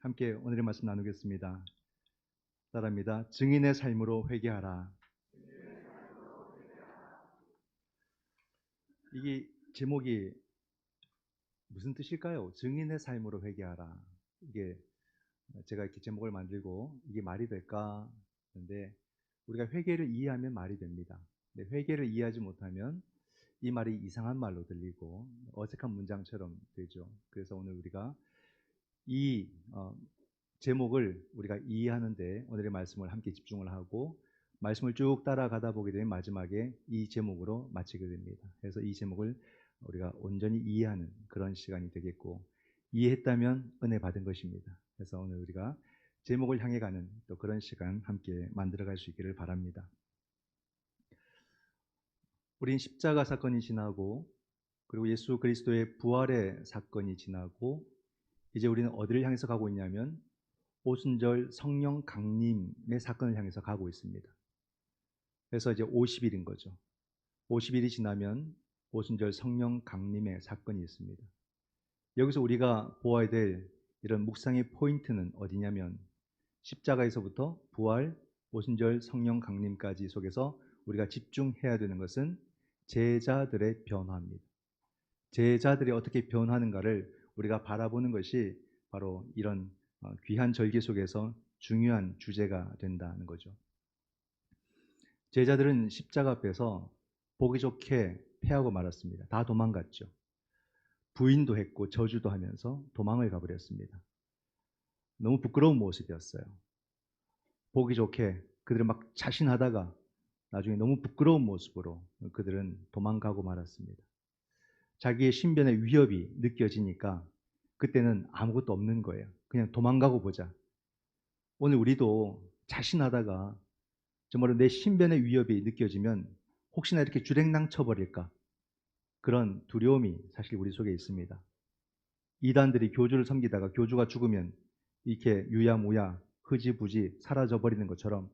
함께 오늘의 말씀 나누겠습니다. 따라합니다. 증인의 삶으로 회개하라. 이게 제목이 무슨 뜻일까요? 증인의 삶으로 회개하라. 이게 제가 이렇게 제목을 만들고 이게 말이 될까? 근데 우리가 회개를 이해하면 말이 됩니다. 근데 회개를 이해하지 못하면 이 말이 이상한 말로 들리고 어색한 문장처럼 되죠. 그래서 오늘 우리가 이 제목을 우리가 이해하는데 오늘의 말씀을 함께 집중을 하고 말씀을 쭉 따라가다 보게 되면 마지막에 이 제목으로 마치게 됩니다. 그래서 이 제목을 우리가 온전히 이해하는 그런 시간이 되겠고, 이해했다면 은혜 받은 것입니다. 그래서 오늘 우리가 제목을 향해 가는 또 그런 시간 함께 만들어갈 수 있기를 바랍니다. 우린 십자가 사건이 지나고 그리고 예수 그리스도의 부활의 사건이 지나고 이제 우리는 어디를 향해서 가고 있냐면 오순절 성령 강림의 사건을 향해서 가고 있습니다. 그래서 이제 50일인 거죠. 50일이 지나면 오순절 성령 강림의 사건이 있습니다. 여기서 우리가 보아야 될 이런 묵상의 포인트는 어디냐면 십자가에서부터 부활, 오순절 성령 강림까지 속에서 우리가 집중해야 되는 것은 제자들의 변화입니다. 제자들이 어떻게 변하는가를 우리가 바라보는 것이 바로 이런 귀한 절기 속에서 중요한 주제가 된다는 거죠. 제자들은 십자가 앞에서 보기 좋게 패하고 말았습니다. 다 도망갔죠. 부인도 했고 저주도 하면서 도망을 가버렸습니다. 너무 부끄러운 모습이었어요. 보기 좋게 그들은 막 자신하다가 나중에 너무 부끄러운 모습으로 그들은 도망가고 말았습니다. 자기의 신변의 위협이 느껴지니까 그때는 아무것도 없는 거예요. 그냥 도망가고 보자. 오늘 우리도 자신하다가 정말로 내 신변의 위협이 느껴지면 혹시나 이렇게 주랭랑 쳐버릴까, 그런 두려움이 사실 우리 속에 있습니다. 이단들이 교주를 섬기다가 교주가 죽으면 이렇게 유야무야 흐지부지 사라져버리는 것처럼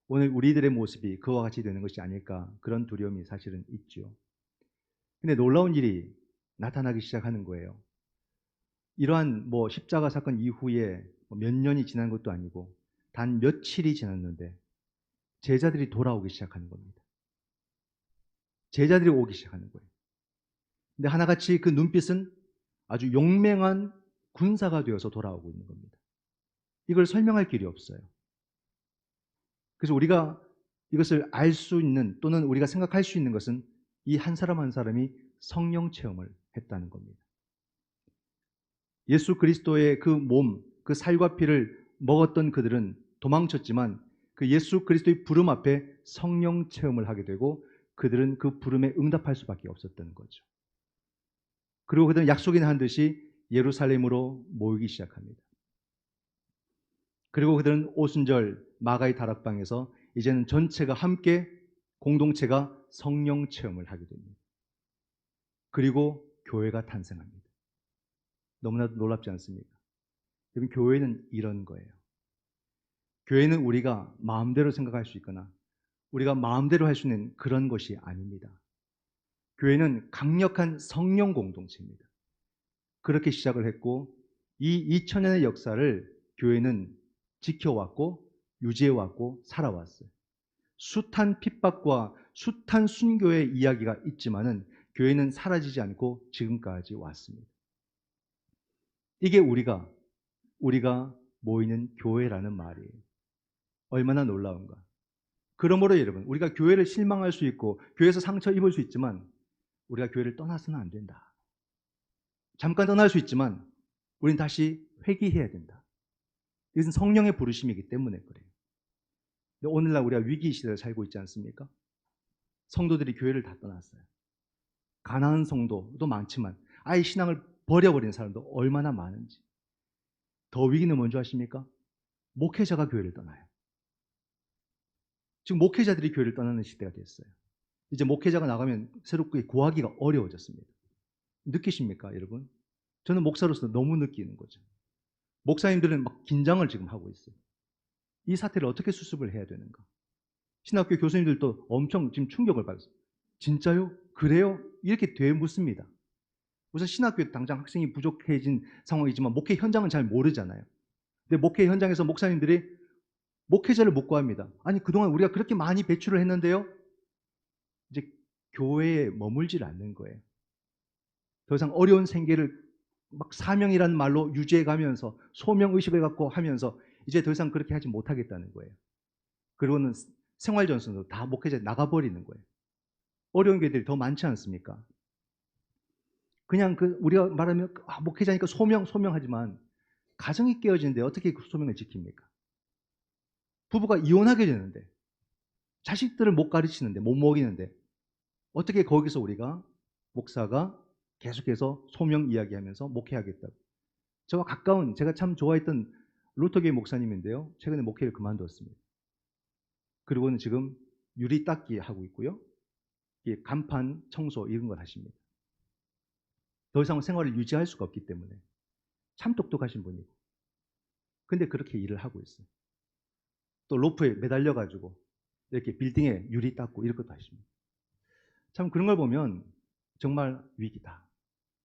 오늘 우리들의 모습이 그와 같이 되는 것이 아닐까, 그런 두려움이 사실은 있죠. 근데 놀라운 일이 나타나기 시작하는 거예요. 이러한 십자가 사건 이후에 몇 년이 지난 것도 아니고 단 며칠이 지났는데 제자들이 돌아오기 시작하는 겁니다. 제자들이 오기 시작하는 거예요. 근데 하나같이 그 눈빛은 아주 용맹한 군사가 되어서 돌아오고 있는 겁니다. 이걸 설명할 길이 없어요. 그래서 우리가 이것을 알 수 있는, 또는 우리가 생각할 수 있는 것은 이 한 사람 한 사람이 성령 체험을 했다는 겁니다. 예수 그리스도의 그 몸, 그 살과 피를 먹었던 그들은 도망쳤지만 그 예수 그리스도의 부름 앞에 성령 체험을 하게 되고 그들은 그 부름에 응답할 수밖에 없었던 거죠. 그리고 그들은 약속이나 한 듯이 예루살렘으로 모이기 시작합니다. 그리고 그들은 오순절 마가의 다락방에서 이제는 전체가 함께 공동체가 성령 체험을 하게 됩니다. 그리고 교회가 탄생합니다. 너무나도 놀랍지 않습니까? 여러분, 교회는 이런 거예요. 교회는 우리가 마음대로 생각할 수 있거나 우리가 마음대로 할 수 있는 그런 것이 아닙니다. 교회는 강력한 성령 공동체입니다. 그렇게 시작을 했고 이 2000년의 역사를 교회는 지켜왔고 유지해왔고 살아왔어요. 숱한 핍박과 숱한 순교의 이야기가 있지만은 교회는 사라지지 않고 지금까지 왔습니다. 이게 우리가 모이는 교회라는 말이에요. 얼마나 놀라운가. 그러므로 여러분, 우리가 교회를 실망할 수 있고 교회에서 상처 입을 수 있지만 우리가 교회를 떠나서는 안 된다. 잠깐 떠날 수 있지만 우린 다시 회귀해야 된다. 이것은 성령의 부르심이기 때문에 그래요. 근데 오늘날 우리가 위기 시대를 살고 있지 않습니까? 성도들이 교회를 다 떠났어요. 가난한 성도도 많지만 아예 신앙을 버려버린 사람도 얼마나 많은지. 더 위기는 뭔지 아십니까? 목회자가 교회를 떠나요. 지금 목회자들이 교회를 떠나는 시대가 됐어요. 이제 목회자가 나가면 새롭게 구하기가 어려워졌습니다. 느끼십니까, 여러분? 저는 목사로서 너무 느끼는 거죠. 목사님들은 막 긴장을 지금 하고 있어요. 이 사태를 어떻게 수습을 해야 되는가? 신학교 교수님들도 엄청 지금 충격을 받았어요. 진짜요? 그래요? 이렇게 되묻습니다. 우선 신학교에 당장 학생이 부족해진 상황이지만 목회 현장은 잘 모르잖아요. 근데 목회 현장에서 목사님들이 목회자를 못 구합니다. 아니, 그동안 우리가 그렇게 많이 배출을 했는데요. 이제 교회에 머물질 않는 거예요. 더 이상 어려운 생계를 막 사명이라는 말로 유지해 가면서 소명의식을 갖고 하면서 이제 더 이상 그렇게 하지 못하겠다는 거예요. 그리고는 생활전선으로 다 목회자 나가버리는 거예요. 어려운 교회들이 더 많지 않습니까? 그냥 우리가 말하면 목회자니까 소명하지만 가정이 깨어지는데 어떻게 그 소명을 지킵니까? 부부가 이혼하게 되는데 자식들을 못 가르치는데 못 먹이는데 어떻게 거기서 우리가 목사가 계속해서 소명 이야기하면서 목회하겠다고. 저와 가까운 제가 참 좋아했던 루터교회 목사님인데요. 최근에 목회를 그만뒀습니다. 그리고는 지금 유리 닦기 하고 있고요. 간판 청소 이런 걸 하십니다. 더 이상 생활을 유지할 수가 없기 때문에 참 똑똑하신 분이고. 근데 그렇게 일을 하고 있어요. 또 로프에 매달려 가지고 이렇게 빌딩에 유리 닦고 이런 것도 하십니다. 참 그런 걸 보면 정말 위기다.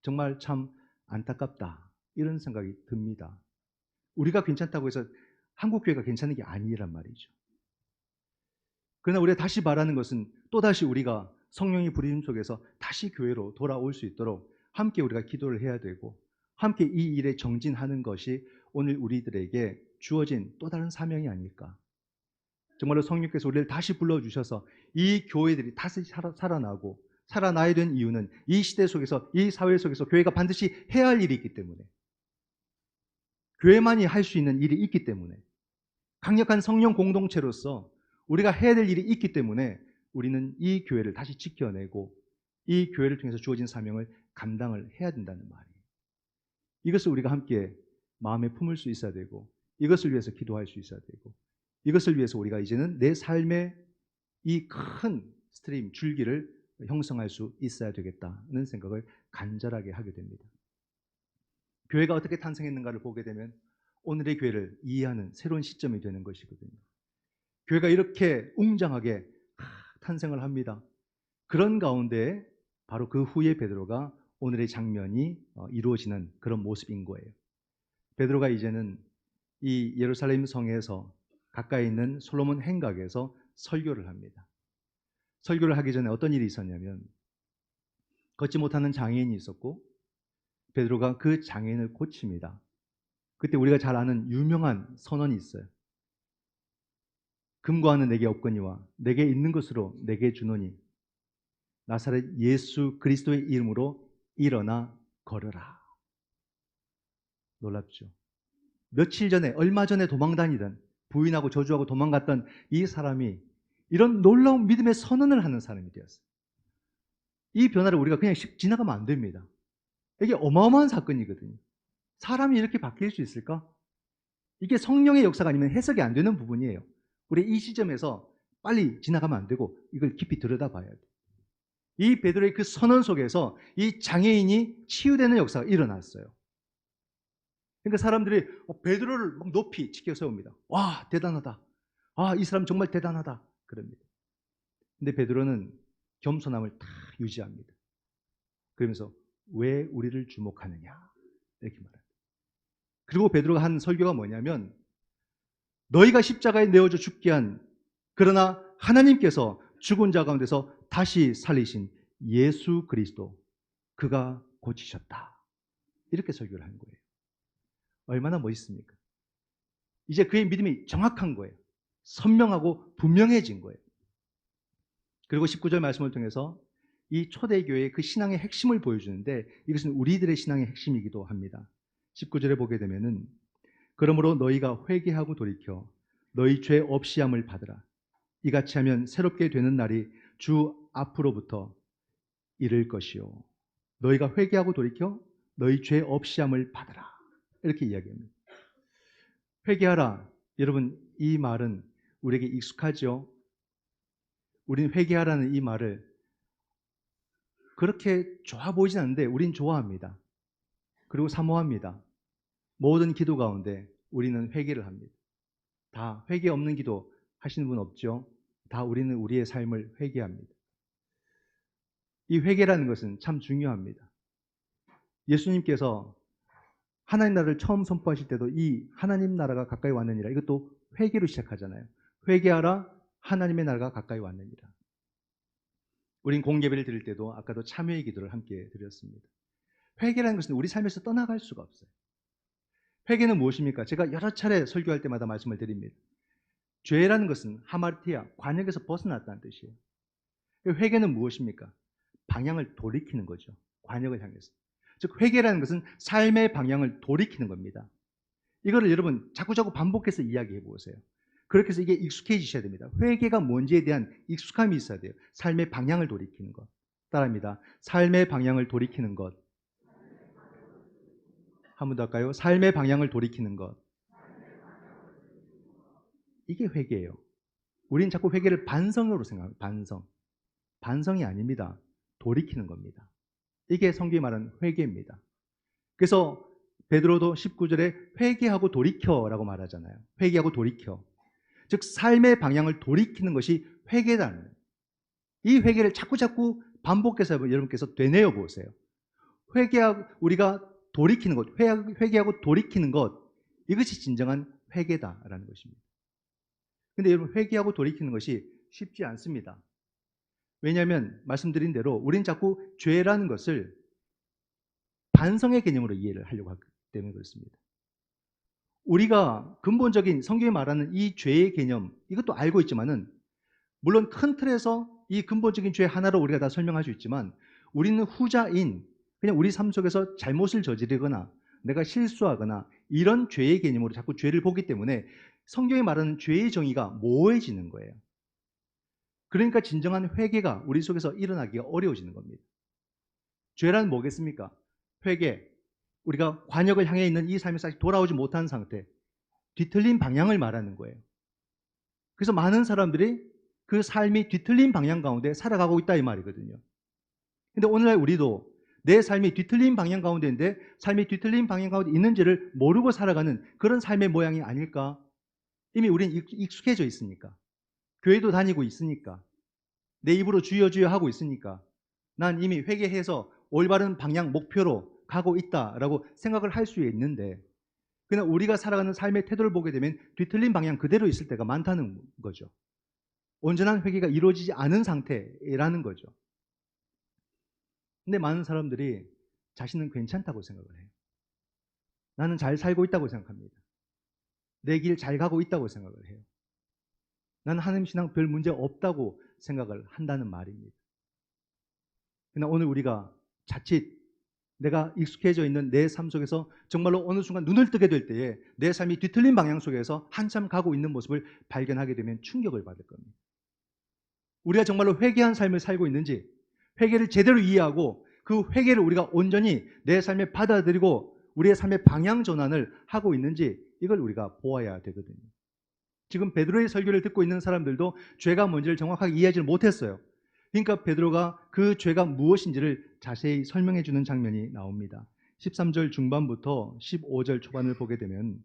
정말 참 안타깝다. 이런 생각이 듭니다. 우리가 괜찮다고 해서 한국 교회가 괜찮은 게 아니란 말이죠. 그러나 우리가 다시 바라는 것은 또다시 우리가 성령의 부르심 속에서 다시 교회로 돌아올 수 있도록 함께 우리가 기도를 해야 되고 함께 이 일에 정진하는 것이 오늘 우리들에게 주어진 또 다른 사명이 아닐까. 정말로 성령께서 우리를 다시 불러주셔서 이 교회들이 다시 살아나고 살아나야 되는 이유는 이 시대 속에서 이 사회 속에서 교회가 반드시 해야 할 일이 있기 때문에 교회만이 할 수 있는 일이 있기 때문에 강력한 성령 공동체로서 우리가 해야 될 일이 있기 때문에 우리는 이 교회를 다시 지켜내고 이 교회를 통해서 주어진 사명을 감당을 해야 된다는 말이에요. 이것을 우리가 함께 마음에 품을 수 있어야 되고 이것을 위해서 기도할 수 있어야 되고 이것을 위해서 우리가 이제는 내 삶의 이 큰 스트림, 줄기를 형성할 수 있어야 되겠다는 생각을 간절하게 하게 됩니다. 교회가 어떻게 탄생했는가를 보게 되면 오늘의 교회를 이해하는 새로운 시점이 되는 것이거든요. 교회가 이렇게 웅장하게 탄생을 합니다. 그런 가운데 바로 그 후에 베드로가 오늘의 장면이 이루어지는 그런 모습인 거예요. 베드로가 이제는 이 예루살렘 성에서 가까이 있는 솔로몬 행각에서 설교를 합니다. 설교를 하기 전에 어떤 일이 있었냐면 걷지 못하는 장애인이 있었고 베드로가 그 장애인을 고칩니다. 그때 우리가 잘 아는 유명한 선언이 있어요. 금과는 내게 없거니와 내게 있는 것으로 내게 주노니 나사렛 예수 그리스도의 이름으로 일어나 걸어라. 놀랍죠. 며칠 전에 얼마 전에 도망다니던 부인하고 저주하고 도망갔던 이 사람이 이런 놀라운 믿음의 선언을 하는 사람이 되었어요. 이 변화를 우리가 그냥 지나가면 안 됩니다. 이게 어마어마한 사건이거든요. 사람이 이렇게 바뀔 수 있을까? 이게 성령의 역사가 아니면 해석이 안 되는 부분이에요. 우리 이 시점에서 빨리 지나가면 안 되고 이걸 깊이 들여다봐야 돼요. 이 베드로의 그 선언 속에서 이 장애인이 치유되는 역사가 일어났어요. 그러니까 사람들이 베드로를 막 높이 지켜 세웁니다. 와, 대단하다. 아, 이 사람 정말 대단하다. 그럽니다. 근데 베드로는 겸손함을 다 유지합니다. 그러면서 왜 우리를 주목하느냐 이렇게 말합니다. 그리고 베드로가 한 설교가 뭐냐면 너희가 십자가에 내어져 죽게 한 그러나 하나님께서 죽은 자 가운데서 다시 살리신 예수 그리스도 그가 고치셨다. 이렇게 설교를 한 거예요. 얼마나 멋있습니까? 이제 그의 믿음이 정확한 거예요. 선명하고 분명해진 거예요. 그리고 19절 말씀을 통해서 이 초대교회의 그 신앙의 핵심을 보여주는데 이것은 우리들의 신앙의 핵심이기도 합니다. 19절에 보게 되면은 그러므로 너희가 회개하고 돌이켜 너희 죄 없이 함을 받으라. 이같이 하면 새롭게 되는 날이 주 앞으로부터 이를 것이요. 너희가 회개하고 돌이켜 너희 죄 없이 함을 받으라. 이렇게 이야기합니다. 회개하라. 여러분, 이 말은 우리에게 익숙하죠? 우리는 회개하라는 이 말을 그렇게 좋아 보이진 않는데 우린 좋아합니다. 그리고 사모합니다. 모든 기도 가운데 우리는 회개를 합니다. 다 회개 없는 기도 하시는 분 없죠? 다 우리는 우리의 삶을 회개합니다. 이 회개라는 것은 참 중요합니다. 예수님께서 하나님 나라를 처음 선포하실 때도 이 하나님 나라가 가까이 왔느니라, 이것도 회개로 시작하잖아요. 회개하라, 하나님의 나라가 가까이 왔느니라. 우린 공예배를 드릴 때도 아까도 참회의 기도를 함께 드렸습니다. 회개라는 것은 우리 삶에서 떠나갈 수가 없어요. 회개는 무엇입니까? 제가 여러 차례 설교할 때마다 말씀을 드립니다. 죄라는 것은 하마르티아, 관역에서 벗어났다는 뜻이에요. 회개는 무엇입니까? 방향을 돌이키는 거죠. 관역을 향해서. 즉 회개라는 것은 삶의 방향을 돌이키는 겁니다. 이거를 여러분 자꾸자꾸 반복해서 이야기해 보세요. 그렇게 해서 이게 익숙해지셔야 됩니다. 회개가 뭔지에 대한 익숙함이 있어야 돼요. 삶의 방향을 돌이키는 것. 따라합니다. 삶의 방향을 돌이키는 것. 한 번 더 할까요? 삶의 방향을 돌이키는 것. 이게 회개예요. 우린 자꾸 회개를 반성으로 생각합니다. 반성. 반성이 아닙니다. 돌이키는 겁니다. 이게 성경이 말하는 회개입니다. 그래서 베드로도 19절에 회개하고 돌이켜라고 말하잖아요. 회개하고 돌이켜. 즉 삶의 방향을 돌이키는 것이 회개라는 거예요. 이 회개를 자꾸자꾸 반복해서 여러분께서 되뇌어 보세요. 회개하고 우리가 돌이키는 것, 회개하고 돌이키는 것, 이것이 진정한 회개다라는 것입니다. 근데 여러분 회개하고 돌이키는 것이 쉽지 않습니다. 왜냐하면 말씀드린 대로 우린 자꾸 죄라는 것을 반성의 개념으로 이해를 하려고 하기 때문에 그렇습니다. 우리가 근본적인 성경이 말하는 이 죄의 개념, 이것도 알고 있지만은 물론 큰 틀에서 이 근본적인 죄 하나로 우리가 다 설명할 수 있지만 우리는 후자인 그냥 우리 삶 속에서 잘못을 저지르거나 내가 실수하거나 이런 죄의 개념으로 자꾸 죄를 보기 때문에 성경이 말하는 죄의 정의가 모호해지는 거예요. 그러니까 진정한 회개가 우리 속에서 일어나기가 어려워지는 겁니다. 죄란 뭐겠습니까? 회개, 우리가 관역을 향해 있는 이 삶에서 아직 돌아오지 못한 상태, 뒤틀린 방향을 말하는 거예요. 그래서 많은 사람들이 그 삶이 뒤틀린 방향 가운데 살아가고 있다 이 말이거든요. 근데 오늘날 우리도 내 삶이 뒤틀린 방향 가운데인데 삶이 뒤틀린 방향 가운데 있는지를 모르고 살아가는 그런 삶의 모양이 아닐까? 이미 우린 익숙해져 있으니까. 교회도 다니고 있으니까. 내 입으로 주여 주여 하고 있으니까. 난 이미 회개해서 올바른 방향 목표로 가고 있다라고 생각을 할 수 있는데 그냥 우리가 살아가는 삶의 태도를 보게 되면 뒤틀린 방향 그대로 있을 때가 많다는 거죠. 온전한 회개가 이루어지지 않은 상태라는 거죠. 근데 많은 사람들이 자신은 괜찮다고 생각을 해요. 나는 잘 살고 있다고 생각합니다. 내 길 잘 가고 있다고 생각을 해요. 나는 하나님 신앙 별 문제 없다고 생각을 한다는 말입니다. 그러나 오늘 우리가 자칫 내가 익숙해져 있는 내 삶 속에서 정말로 어느 순간 눈을 뜨게 될 때에 내 삶이 뒤틀린 방향 속에서 한참 가고 있는 모습을 발견하게 되면 충격을 받을 겁니다. 우리가 정말로 회개한 삶을 살고 있는지, 회개를 제대로 이해하고 그 회개를 우리가 온전히 내 삶에 받아들이고 우리의 삶의 방향 전환을 하고 있는지 이걸 우리가 보아야 되거든요. 지금 베드로의 설교를 듣고 있는 사람들도 죄가 뭔지를 정확하게 이해하지 못했어요. 그러니까 베드로가 그 죄가 무엇인지를 자세히 설명해 주는 장면이 나옵니다. 13절 중반부터 15절 초반을 보게 되면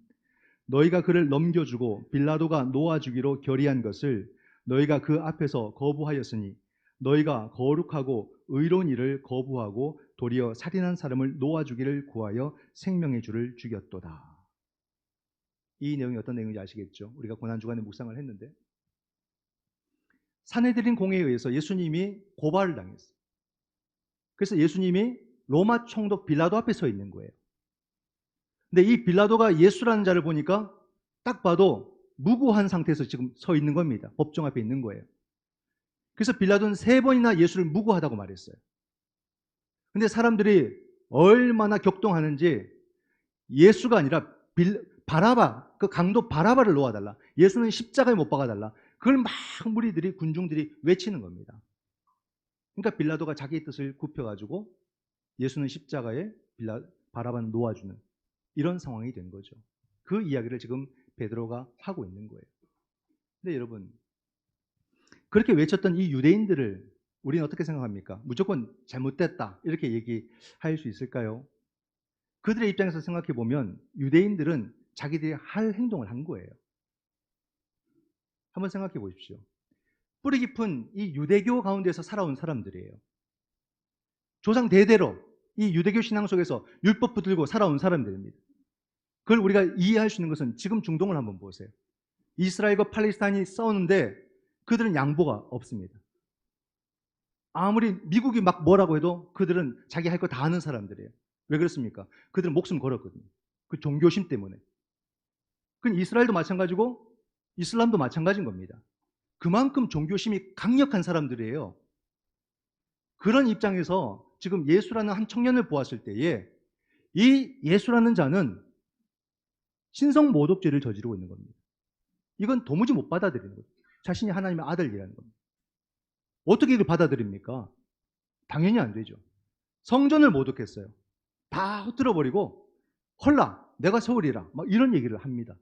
너희가 그를 넘겨주고 빌라도가 놓아주기로 결의한 것을 너희가 그 앞에서 거부하였으니 너희가 거룩하고 의로운 일을 거부하고 도리어 살인한 사람을 놓아주기를 구하여 생명의 주를 죽였도다. 이 내용이 어떤 내용인지 아시겠죠? 우리가 고난주간에 묵상을 했는데 산헤드린 공회에 의해서 예수님이 고발을 당했어요. 그래서 예수님이 로마 총독 빌라도 앞에 서 있는 거예요. 근데 이 빌라도가 예수라는 자를 보니까 딱 봐도 무고한 상태에서 지금 서 있는 겁니다. 법정 앞에 있는 거예요. 그래서 빌라도는 3번이나 예수를 무고하다고 말했어요. 근데 사람들이 얼마나 격동하는지 예수가 아니라 바라바, 그 강도 바라바를 놓아달라. 예수는 십자가에 못 박아달라. 그걸 막 무리들이, 군중들이 외치는 겁니다. 그러니까 빌라도가 자기의 뜻을 굽혀가지고 예수는 십자가에 바라바는 놓아주는 이런 상황이 된 거죠. 그 이야기를 지금 베드로가 하고 있는 거예요. 근데 여러분, 그렇게 외쳤던 이 유대인들을 우리는 어떻게 생각합니까? 무조건 잘못됐다 이렇게 얘기할 수 있을까요? 그들의 입장에서 생각해 보면 유대인들은 자기들이 할 행동을 한 거예요. 한번 생각해 보십시오. 뿌리 깊은 이 유대교 가운데서 살아온 사람들이에요. 조상 대대로 이 유대교 신앙 속에서 율법 붙들고 살아온 사람들입니다. 그걸 우리가 이해할 수 있는 것은 지금 중동을 한번 보세요. 이스라엘과 팔레스타인이 싸우는데 그들은 양보가 없습니다. 아무리 미국이 막 뭐라고 해도 그들은 자기 할 거 다 하는 사람들이에요. 왜 그렇습니까? 그들은 목숨 걸었거든요. 그 종교심 때문에. 그건 이스라엘도 마찬가지고 이슬람도 마찬가지인 겁니다. 그만큼 종교심이 강력한 사람들이에요. 그런 입장에서 지금 예수라는 한 청년을 보았을 때에 이 예수라는 자는 신성 모독죄를 저지르고 있는 겁니다. 이건 도무지 못 받아들이는 거죠. 자신이 하나님의 아들이라는 겁니다. 어떻게 이걸 받아들입니까? 당연히 안 되죠. 성전을 모독했어요. 다 흩뜨려버리고 헐라 내가 서울이라 막 이런 얘기를 합니다.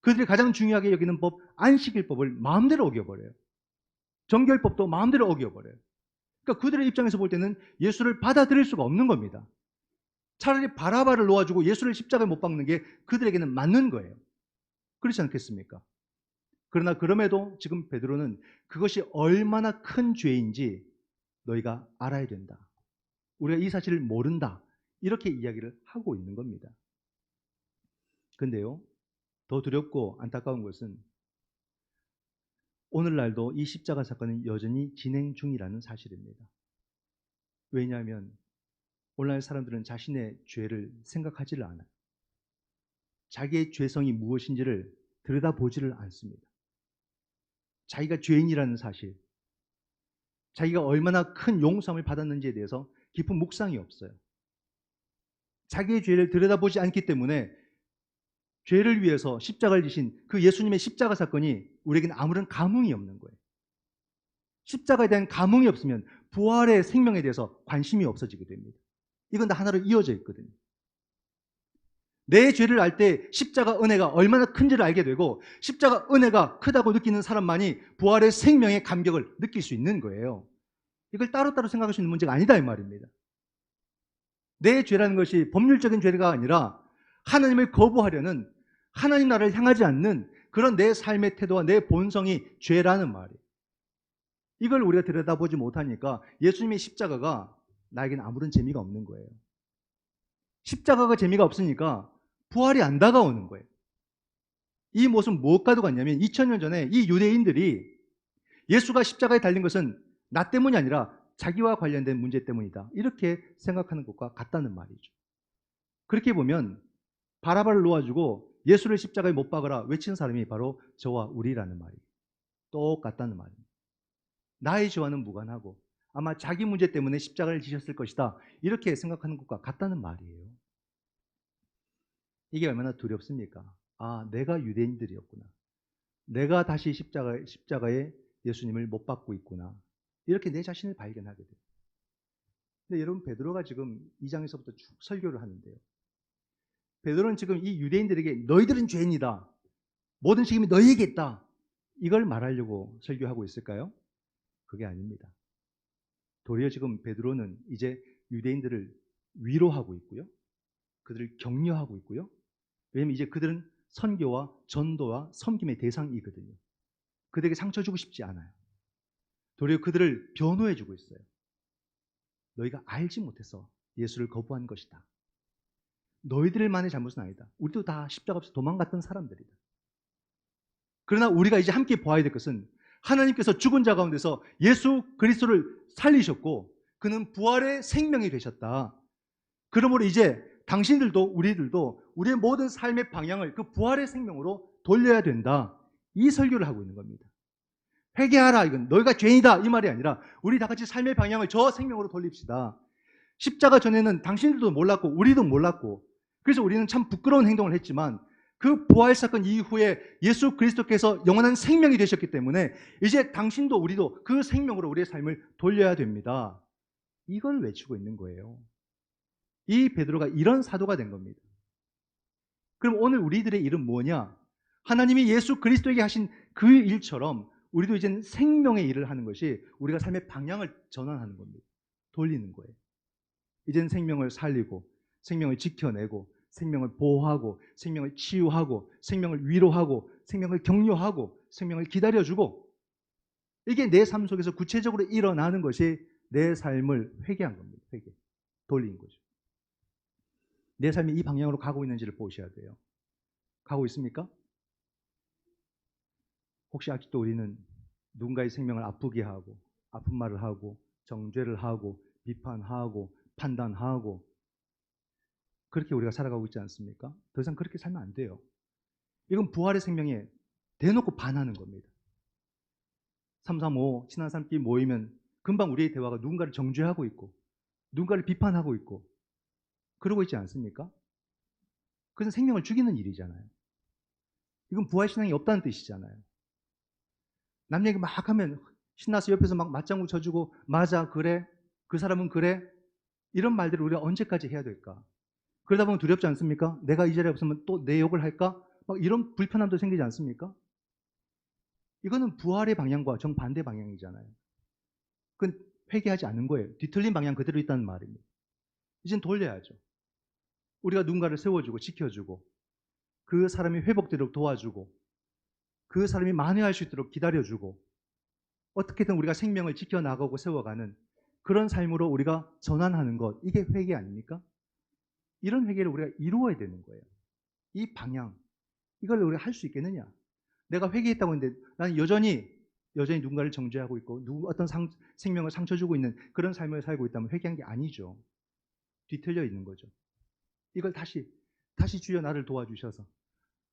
그들이 가장 중요하게 여기는 법 안식일법을 마음대로 어겨버려요. 정결법도 마음대로 어겨버려요. 그러니까 그들의 입장에서 볼 때는 예수를 받아들일 수가 없는 겁니다. 차라리 바라바를 놓아주고 예수를 십자가에 못 박는 게 그들에게는 맞는 거예요. 그렇지 않겠습니까? 그러나 그럼에도 지금 베드로는 그것이 얼마나 큰 죄인지 너희가 알아야 된다. 우리가 이 사실을 모른다. 이렇게 이야기를 하고 있는 겁니다. 근데요, 더 두렵고 안타까운 것은 오늘날도 이 십자가 사건은 여전히 진행 중이라는 사실입니다. 왜냐하면 오늘날 사람들은 자신의 죄를 생각하지를 않아요. 자기의 죄성이 무엇인지를 들여다보지를 않습니다. 자기가 죄인이라는 사실, 자기가 얼마나 큰 용서함을 받았는지에 대해서 깊은 묵상이 없어요. 자기의 죄를 들여다보지 않기 때문에 죄를 위해서 십자가를 지신 그 예수님의 십자가 사건이 우리에게는 아무런 감흥이 없는 거예요. 십자가에 대한 감흥이 없으면 부활의 생명에 대해서 관심이 없어지게 됩니다. 이건 다 하나로 이어져 있거든요. 내 죄를 알 때 십자가 은혜가 얼마나 큰지를 알게 되고 십자가 은혜가 크다고 느끼는 사람만이 부활의 생명의 감격을 느낄 수 있는 거예요. 이걸 따로따로 생각할 수 있는 문제가 아니다 이 말입니다. 내 죄라는 것이 법률적인 죄가 아니라 하나님을 거부하려는 하나님 나라를 향하지 않는 그런 내 삶의 태도와 내 본성이 죄라는 말이에요. 이걸 우리가 들여다보지 못하니까 예수님의 십자가가 나에게는 아무런 재미가 없는 거예요. 십자가가 재미가 없으니까 부활이 안 다가오는 거예요. 이 모습은 무엇과도 같냐면 2000년 전에 이 유대인들이 예수가 십자가에 달린 것은 나 때문이 아니라 자기와 관련된 문제 때문이다. 이렇게 생각하는 것과 같다는 말이죠. 그렇게 보면 바라바를 놓아주고 예수를 십자가에 못 박으라 외친 사람이 바로 저와 우리라는 말이에요. 똑같다는 말입니다. 나의 죄와는 무관하고 아마 자기 문제 때문에 십자가를 지셨을 것이다. 이렇게 생각하는 것과 같다는 말이에요. 이게 얼마나 두렵습니까? 아, 내가 유대인들이었구나. 내가 다시 십자가에 예수님을 못 박고 있구나. 이렇게 내 자신을 발견하게 돼요. 근데 여러분 베드로가 지금 2장에서부터 쭉 설교를 하는데요. 베드로는 지금 이 유대인들에게 너희들은 죄인이다. 모든 책임이 너희에게 있다. 이걸 말하려고 설교하고 있을까요? 그게 아닙니다. 도리어 지금 베드로는 이제 유대인들을 위로하고 있고요. 그들을 격려하고 있고요. 왜냐하면 이제 그들은 선교와 전도와 섬김의 대상이거든요. 그들에게 상처 주고 싶지 않아요. 도리어 그들을 변호해 주고 있어요. 너희가 알지 못해서 예수를 거부한 것이다. 너희들만의 잘못은 아니다. 우리도 다 십자가 없이 도망갔던 사람들이다. 그러나 우리가 이제 함께 보아야 될 것은 하나님께서 죽은 자 가운데서 예수 그리스도를 살리셨고 그는 부활의 생명이 되셨다. 그러므로 이제 당신들도 우리들도 우리의 모든 삶의 방향을 그 부활의 생명으로 돌려야 된다. 이 설교를 하고 있는 겁니다. 회개하라. 이건 너희가 죄인이다. 이 말이 아니라 우리 다 같이 삶의 방향을 저 생명으로 돌립시다. 십자가 전에는 당신들도 몰랐고 우리도 몰랐고 그래서 우리는 참 부끄러운 행동을 했지만 그 부활 사건 이후에 예수 그리스도께서 영원한 생명이 되셨기 때문에 이제 당신도 우리도 그 생명으로 우리의 삶을 돌려야 됩니다. 이걸 외치고 있는 거예요. 이 베드로가 이런 사도가 된 겁니다. 그럼 오늘 우리들의 일은 뭐냐? 하나님이 예수 그리스도에게 하신 그 일처럼 우리도 이제는 생명의 일을 하는 것이 우리가 삶의 방향을 전환하는 겁니다. 돌리는 거예요. 이제는 생명을 살리고 생명을 지켜내고 생명을 보호하고 생명을 치유하고 생명을 위로하고 생명을 격려하고 생명을 기다려주고 이게 내 삶 속에서 구체적으로 일어나는 것이 내 삶을 회개한 겁니다. 회개. 돌린 거죠. 내 삶이 이 방향으로 가고 있는지를 보셔야 돼요. 가고 있습니까? 혹시 아직도 우리는 누군가의 생명을 아프게 하고 아픈 말을 하고 정죄를 하고 비판하고 판단하고 그렇게 우리가 살아가고 있지 않습니까? 더 이상 그렇게 살면 안 돼요. 이건 부활의 생명에 대놓고 반하는 겁니다. 335 친한 사람끼리 모이면 금방 우리의 대화가 누군가를 정죄하고 있고 누군가를 비판하고 있고 그러고 있지 않습니까? 그것은 생명을 죽이는 일이잖아요. 이건 부활신앙이 없다는 뜻이잖아요. 남 얘기 막 하면 신나서 옆에서 막 맞장구 쳐주고 맞아 그래 그 사람은 그래 이런 말들을 우리가 언제까지 해야 될까? 그러다 보면 두렵지 않습니까? 내가 이 자리에 없으면 또 내 욕을 할까? 막 이런 불편함도 생기지 않습니까? 이거는 부활의 방향과 정반대 방향이잖아요. 그건 회개하지 않는 거예요. 뒤틀린 방향 그대로 있다는 말입니다. 이젠 돌려야죠. 우리가 누군가를 세워주고 지켜주고 그 사람이 회복되도록 도와주고 그 사람이 만회할 수 있도록 기다려주고 어떻게든 우리가 생명을 지켜나가고 세워가는 그런 삶으로 우리가 전환하는 것, 이게 회개 아닙니까? 이런 회개를 우리가 이루어야 되는 거예요. 이 방향, 이걸 우리가 할 수 있겠느냐? 내가 회개했다고 했는데 나는 여전히 누군가를 정죄하고 있고 어떤 생명을 상처 주고 있는 그런 삶을 살고 있다면 회개한 게 아니죠. 뒤틀려 있는 거죠. 이걸 다시 주여 나를 도와주셔서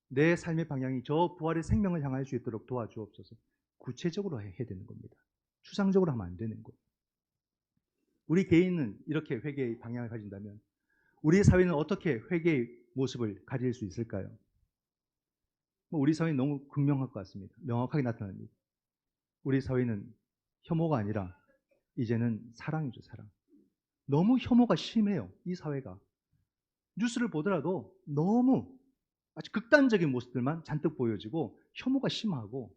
내 삶의 방향이 저 부활의 생명을 향할 수 있도록 도와주옵소서. 구체적으로 해야 되는 겁니다. 추상적으로 하면 안 되는 거예요. 우리 개인은 이렇게 회개의 방향을 가진다면 우리 사회는 어떻게 회개의 모습을 가질 수 있을까요? 우리 사회는 너무 극명할 것 같습니다. 명확하게 나타납니다. 우리 사회는 혐오가 아니라 이제는 사랑이죠, 사랑. 너무 혐오가 심해요, 이 사회가. 뉴스를 보더라도 너무 아주 극단적인 모습들만 잔뜩 보여지고 혐오가 심하고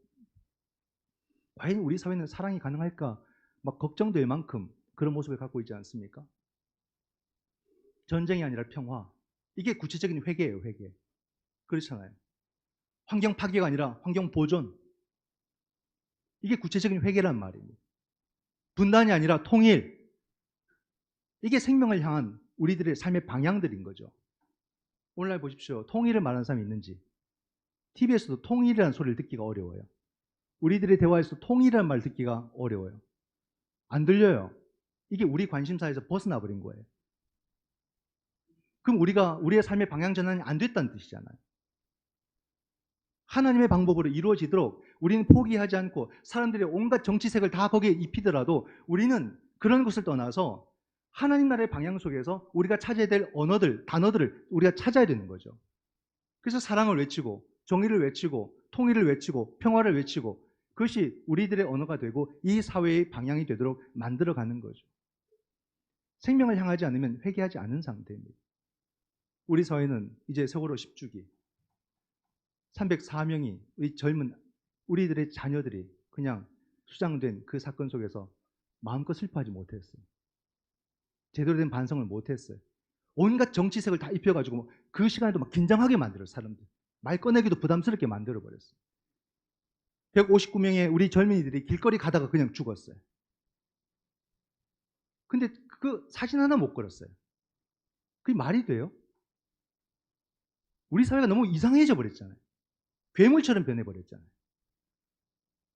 과연 우리 사회는 사랑이 가능할까 막 걱정될 만큼 그런 모습을 갖고 있지 않습니까? 전쟁이 아니라 평화. 이게 구체적인 회개예요, 회개. 그렇잖아요. 환경 파괴가 아니라 환경 보존. 이게 구체적인 회개란 말입니다. 분단이 아니라 통일. 이게 생명을 향한 우리들의 삶의 방향들인 거죠. 오늘날 보십시오. 통일을 말하는 사람이 있는지. TV에서도 통일이라는 소리를 듣기가 어려워요. 우리들의 대화에서 통일이라는 말 듣기가 어려워요. 안 들려요. 이게 우리 관심사에서 벗어나 버린 거예요. 그럼 우리의 삶의 방향 전환이 안 됐다는 뜻이잖아요. 하나님의 방법으로 이루어지도록 우리는 포기하지 않고 사람들의 온갖 정치색을 다 거기에 입히더라도 우리는 그런 것을 떠나서 하나님 나라의 방향 속에서 우리가 찾아야 될 언어들, 단어들을 우리가 찾아야 되는 거죠. 그래서 사랑을 외치고 정의를 외치고 통일을 외치고 평화를 외치고 그것이 우리들의 언어가 되고 이 사회의 방향이 되도록 만들어가는 거죠. 생명을 향하지 않으면 회개하지 않은 상태입니다. 우리 사회는 이제 세월호 10주기 304명이 우리 젊은 우리들의 자녀들이 그냥 수장된 그 사건 속에서 마음껏 슬퍼하지 못했어요. 제대로 된 반성을 못했어요. 온갖 정치색을 다 입혀가지고 그 시간에도 막 긴장하게 만들어요. 사람들. 말 꺼내기도 부담스럽게 만들어버렸어요. 159명의 우리 젊은이들이 길거리 가다가 그냥 죽었어요. 근데 그 사진 하나 못 걸었어요. 그게 말이 돼요? 우리 사회가 너무 이상해져 버렸잖아요. 괴물처럼 변해버렸잖아요.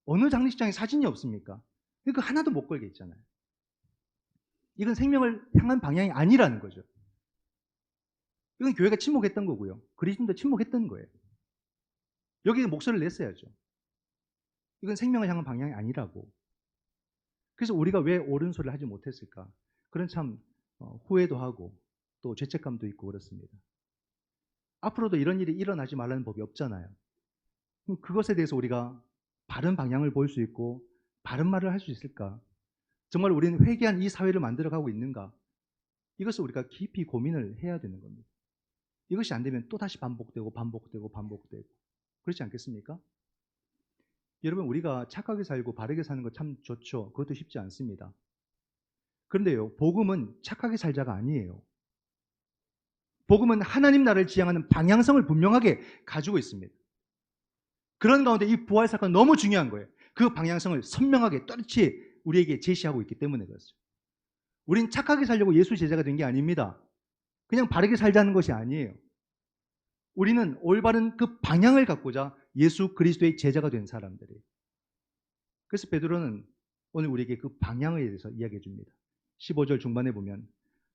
어느 장례식장에 사진이 없습니까? 그러니까 하나도 못 걸게 있잖아요. 이건 생명을 향한 방향이 아니라는 거죠. 이건 교회가 침묵했던 거고요. 그리스도도 침묵했던 거예요. 여기에 목소리를 냈어야죠. 이건 생명을 향한 방향이 아니라고. 그래서 우리가 왜 옳은 소리를 하지 못했을까? 그런 참 후회도 하고 또 죄책감도 있고 그렇습니다. 앞으로도 이런 일이 일어나지 말라는 법이 없잖아요. 그럼 그것에 대해서 우리가 바른 방향을 볼 수 있고 바른 말을 할 수 있을까? 정말 우리는 회개한 이 사회를 만들어가고 있는가? 이것을 우리가 깊이 고민을 해야 되는 겁니다. 이것이 안 되면 또다시 반복되고 그렇지 않겠습니까? 여러분 우리가 착하게 살고 바르게 사는 거 참 좋죠. 그것도 쉽지 않습니다. 그런데요, 복음은 착하게 살자가 아니에요. 복음은 하나님 나라를 지향하는 방향성을 분명하게 가지고 있습니다. 그런 가운데 이 부활 사건은 너무 중요한 거예요. 그 방향성을 선명하게 또렷이 우리에게 제시하고 있기 때문에 그렇죠. 우린 착하게 살려고 예수 제자가 된 게 아닙니다. 그냥 바르게 살자는 것이 아니에요. 우리는 올바른 그 방향을 갖고자 예수 그리스도의 제자가 된 사람들이에요. 그래서 베드로는 오늘 우리에게 그 방향에 대해서 이야기해 줍니다. 15절 중반에 보면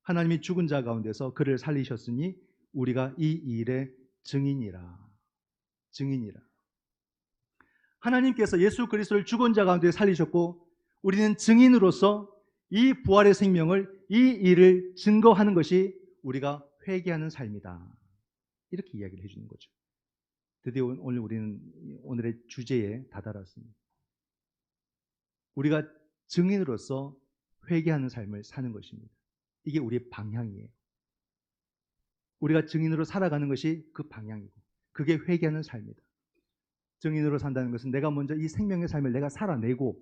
하나님이 죽은 자 가운데서 그를 살리셨으니 우리가 이 일의 증인이라. 증인이라. 하나님께서 예수 그리스도를 죽은 자 가운데 살리셨고 우리는 증인으로서 이 부활의 생명을, 이 일을 증거하는 것이 우리가 회개하는 삶이다. 이렇게 이야기를 해주는 거죠. 드디어 오늘 우리는 오늘의 주제에 다다랐습니다. 우리가 증인으로서 회개하는 삶을 사는 것입니다. 이게 우리의 방향이에요. 우리가 증인으로 살아가는 것이 그 방향이고 그게 회개하는 삶이다. 증인으로 산다는 것은 내가 먼저 이 생명의 삶을 내가 살아내고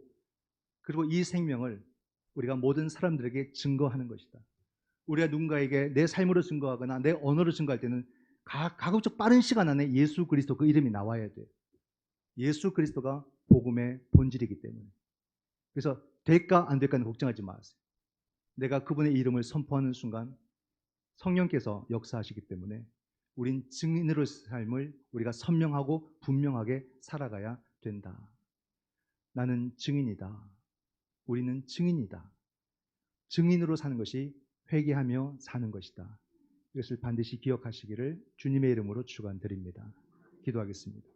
그리고 이 생명을 우리가 모든 사람들에게 증거하는 것이다. 우리가 누군가에게 내 삶으로 증거하거나 내 언어로 증거할 때는 가급적 빠른 시간 안에 예수 그리스도 그 이름이 나와야 돼요. 예수 그리스도가 복음의 본질이기 때문에. 그래서 될까 안 될까는 걱정하지 마세요. 내가 그분의 이름을 선포하는 순간 성령께서 역사하시기 때문에 우린 증인으로의 삶을 우리가 선명하고 분명하게 살아가야 된다. 나는 증인이다. 우리는 증인이다. 증인으로 사는 것이 회개하며 사는 것이다. 이것을 반드시 기억하시기를 주님의 이름으로 축원드립니다. 기도하겠습니다.